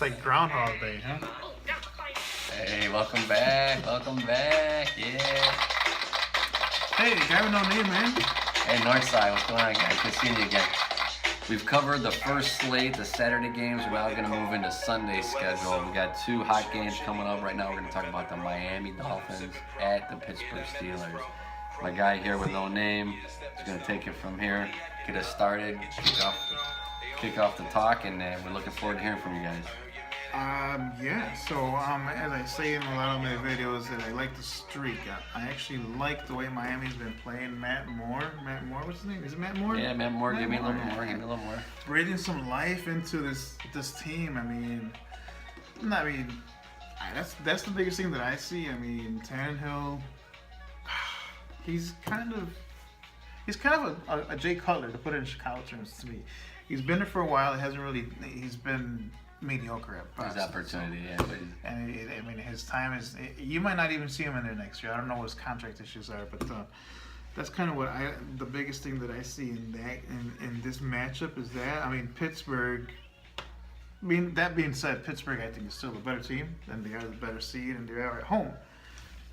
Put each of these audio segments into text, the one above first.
It's like Groundhog Day, huh? Hey, welcome back. Welcome back. Yeah. Hey, guy with no name, man. Hey, Northside, what's going on, guys? Good seeing you again. We've covered the first slate, the Saturday games. We're now going to move into Sunday's schedule. We got two hot games coming up right now. We're going to talk about the Miami Dolphins at the Pittsburgh Steelers. My guy here with no name is going to take it from here, get us started, kick off the talk, and we're looking forward to hearing from you guys. Yeah, so, as I say in a lot of my videos that I like the streak. I actually like the way Miami's been playing. Matt Moore, what's his name? Is it Matt Moore? Yeah, Matt Moore, give me a little more. Breathing some life into this team. That's the biggest thing that I see. I mean, Tannehill, he's kind of a Jay Cutler, to put it in Chicago terms to me. He's been there for a while. He's been mediocre at best. His opportunity, And his time is. You might not even see him in there next year. I don't know what his contract issues are, but that's kind of the biggest thing that I see in this matchup is that. I mean, Pittsburgh. That being said, Pittsburgh I think is still a better team, and they are the better seed, and they are at home.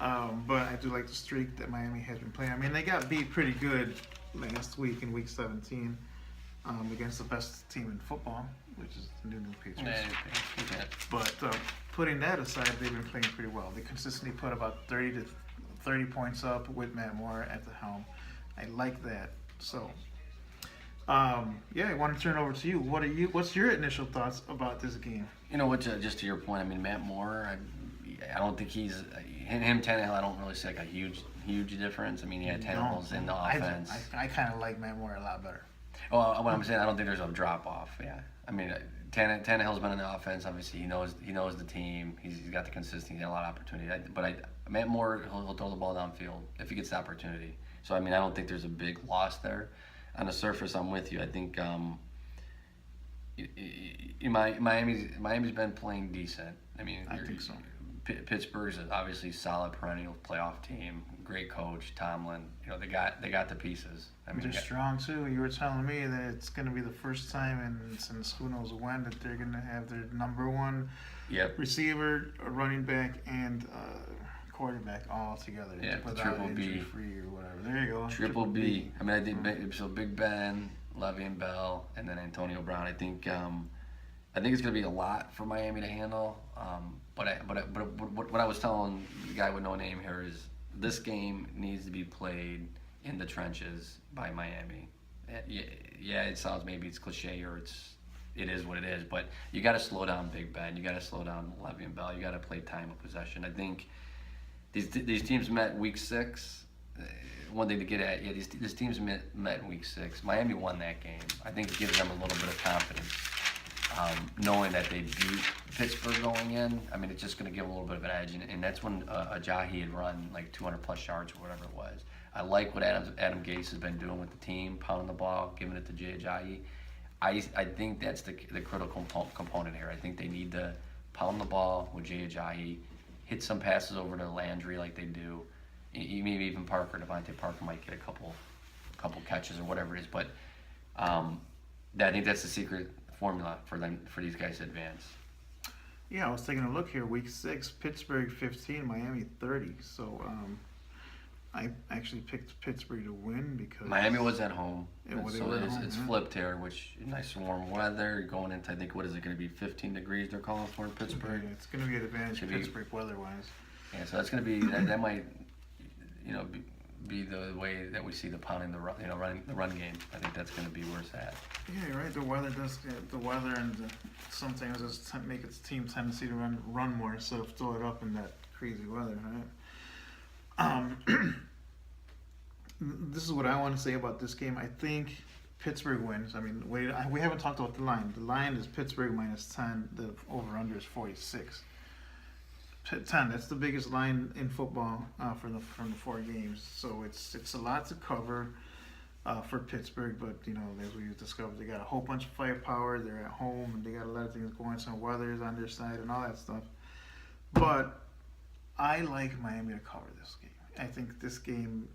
But I do like the streak that Miami has been playing. I mean, they got beat pretty good last week in Week 17 against the best team in football, which is the New England Patriots. But putting that aside, they've been playing pretty well. They consistently put about 30 points up with Matt Moore at the helm. I like that. So, I want to turn it over to you. What's your initial thoughts about this game? You know what? Just to your point, I mean, Matt Moore. I don't think he's him. Tannehill, I don't really see like a huge difference. I mean, yeah, Tannehill's in the offense. I kind of like Matt Moore a lot better. Well, what I'm saying, I don't think there's a drop off. Yeah, I mean, Tannehill's been in the offense. Obviously, he knows the team. He's got the consistency. He's got a lot of opportunity. Matt Moore, he'll throw the ball downfield if he gets the opportunity. So I mean, I don't think there's a big loss there. On the surface, I'm with you. I think Miami's been playing decent. I mean, I think so. Pittsburgh's obviously solid perennial playoff team. Great coach Tomlin. You know, they got the pieces. I mean, they're strong too. You were telling me that it's going to be the first time since who knows when that they're going to have their number one receiver, running back, and quarterback all together. Yeah, triple B. Free or whatever. There you go. Triple B. I mean, I think so. Big Ben, Le'Veon Bell, and then Antonio Brown. I think it's going to be a lot for Miami to handle. But what I was telling the guy with no name here is this game needs to be played in the trenches by Miami. Yeah, it sounds maybe it's cliche or it is what it is, but you got to slow down Big Ben. You got to slow down Le'Veon Bell. You got to play time of possession. I think these teams met Week 6. One thing to get at, these teams met in Week 6. Miami won that game. I think it gives them a little bit of confidence. Knowing that they beat Pittsburgh going in, I mean, it's just going to give them a little bit of an edge. And that's when Ajayi had run like 200-plus yards or whatever it was. I like what Adam Gase has been doing with the team, pounding the ball, giving it to Jay Ajayi. I think that's the critical component here. I think they need to pound the ball with Jay Ajayi, hit some passes over to Landry like they do. Maybe even Parker, Devontae Parker might get a couple catches or whatever it is. But I think that's the secret formula for these guys to advance. Yeah, I was taking a look here. Week 6, Pittsburgh 15, Miami 30. So I actually picked Pittsburgh to win because Miami was at home. It's flipped here, which nice warm weather going into. I think what is it going to be? 15 degrees they're calling for in Pittsburgh. Yeah, it's going to be an advantage Pittsburgh weather-wise. Yeah, so that's going to be that might be the way that we see the pounding the run game. I think that's going to be where it's at. Yeah, you're right. The weather and sometimes does make its team tendency to run more instead of throw it up in that crazy weather, right? This is what I want to say about this game. I think Pittsburgh wins. I mean, we haven't talked about the line. The line is Pittsburgh -10. The over/under is 46. 10. That's the biggest line in football from the 4 games. So it's a lot to cover for Pittsburgh. But as we discovered, they got a whole bunch of firepower. They're at home and they got a lot of things going. Some weather is on their side and all that stuff. But I like Miami to cover this game. I think this game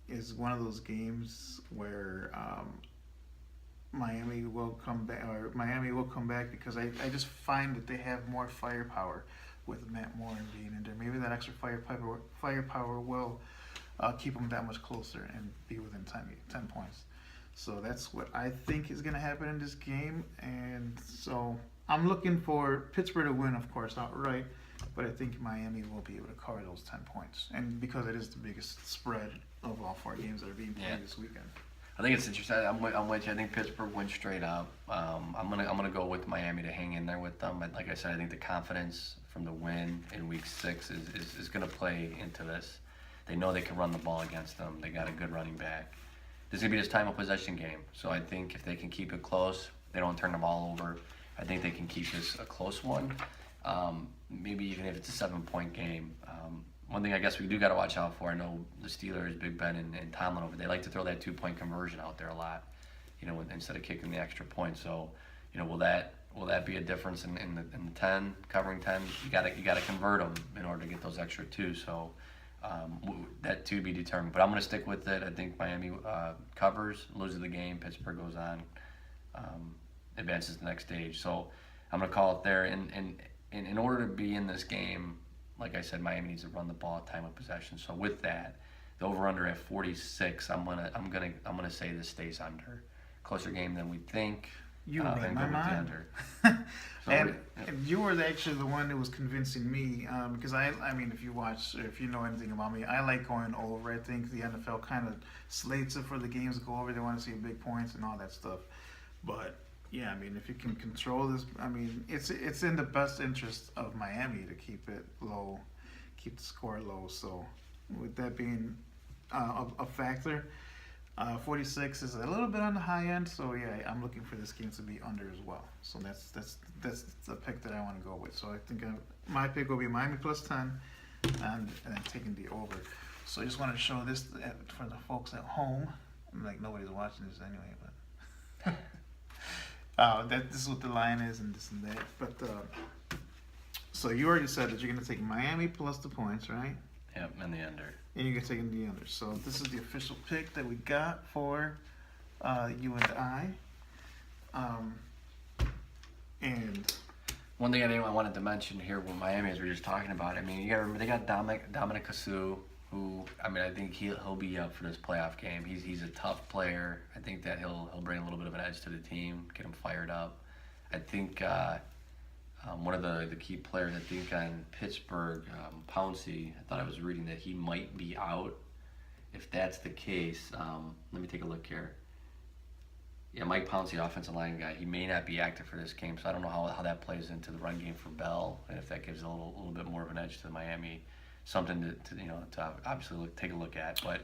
is one of those games where Miami will come back, or Miami will come back because I just find that they have more firepower with Matt Moore being in there. Maybe that extra firepower will keep them that much closer and be within 10 points. So that's what I think is going to happen in this game. And so I'm looking for Pittsburgh to win, of course, outright. But I think Miami will be able to cover those 10 points. And because it is the biggest spread of all 4 games that are being played this weekend. I think it's interesting. I'm with you. I think Pittsburgh wins straight up. I'm gonna go with Miami to hang in there with them. But like I said, I think the confidence from the win in Week 6 is gonna play into this. They know they can run the ball against them. They got a good running back. This is gonna be this time of possession game. So I think if they can keep it close, they don't turn the ball over. I think they can keep this a close one. Maybe even if it's a 7-point game. One thing I guess we do got to watch out for, I know the Steelers, Big Ben and Tomlin over, they like to throw that 2-point conversion out there a lot, instead of kicking the extra point. So, will that be a difference in the 10, covering 10? You got to convert them in order to get those extra 2. So that to be determined. But I'm going to stick with it. I think Miami covers, loses the game, Pittsburgh goes on, advances to the next stage. So I'm going to call it there. And in order to be in this game, like I said, Miami needs to run the ball at time of possession. So with that, the over/under at 46, I'm gonna say this stays under. Closer game than we think. You made my mind. So and you were actually the one that was convincing me because I mean, if you know anything about me, I like going over. I think the NFL kind of slates it for the games to go over. They want to see big points and all that stuff, but. Yeah, I mean, if you can control this, I mean, it's in the best interest of Miami to keep it low, keep the score low. So, with that being a factor, 46 is a little bit on the high end. So yeah, I'm looking for this game to be under as well. So that's the pick that I want to go with. So I think my pick will be Miami plus 10, and then taking the over. So I just wanted to show this for the folks at home. Like nobody's watching this anyway, but. This is what the line is and this and that. But so you already said that you're going to take Miami plus the points, right? Yep, and the under. And you're going to take the under. So this is the official pick that we got for you and I. And one thing I wanted to mention here with Miami as we were just talking about. I mean, you got to remember they got Dominic Cassou, who I think he'll be up for this playoff game. He's a tough player. I think that he'll bring a little bit of an edge to the team, get him fired up. I think one of the key players, I think on Pittsburgh, Pouncey, I thought I was reading that he might be out. If that's the case, let me take a look here. Yeah, Mike Pouncey, offensive line guy, he may not be active for this game, so I don't know how that plays into the run game for Bell, and if that gives a little bit more of an edge to Miami. Something to obviously take a look at, but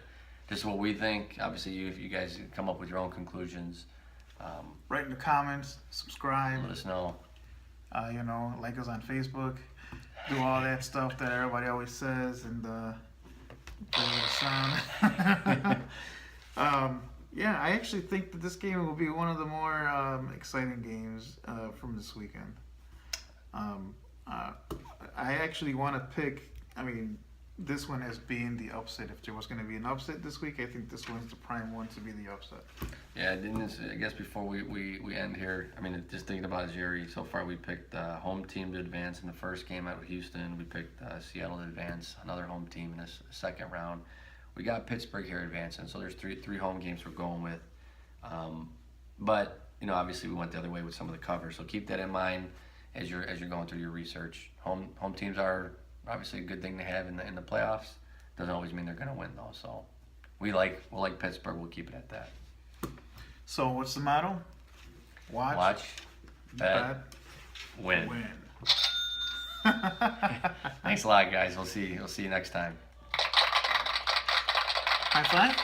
this is what we think. Obviously, you guys come up with your own conclusions. Write in the comments, subscribe. Let us know. Like us on Facebook. Do all that stuff that everybody always says, and give it a sound. Yeah, I actually think that this game will be one of the more exciting games from this weekend. I actually want to pick. I mean, this one as being the upset. If there was going to be an upset this week, I think this one's the prime one to be the upset. Yeah, I guess before we end here, I mean, just thinking about Jerry, so far we picked home team to advance in the first game out of Houston. We picked Seattle to advance, another home team in this second round. We got Pittsburgh here advancing, so there's three home games we're going with. But, obviously we went the other way with some of the covers, so keep that in mind as you're going through your research. Home teams are obviously a good thing to have in the playoffs. Doesn't always mean they're going to win though. So we'll like Pittsburgh. We'll keep it at that. So what's the motto? Watch, bet, win. Thanks a lot, guys. We'll see you next time. High five.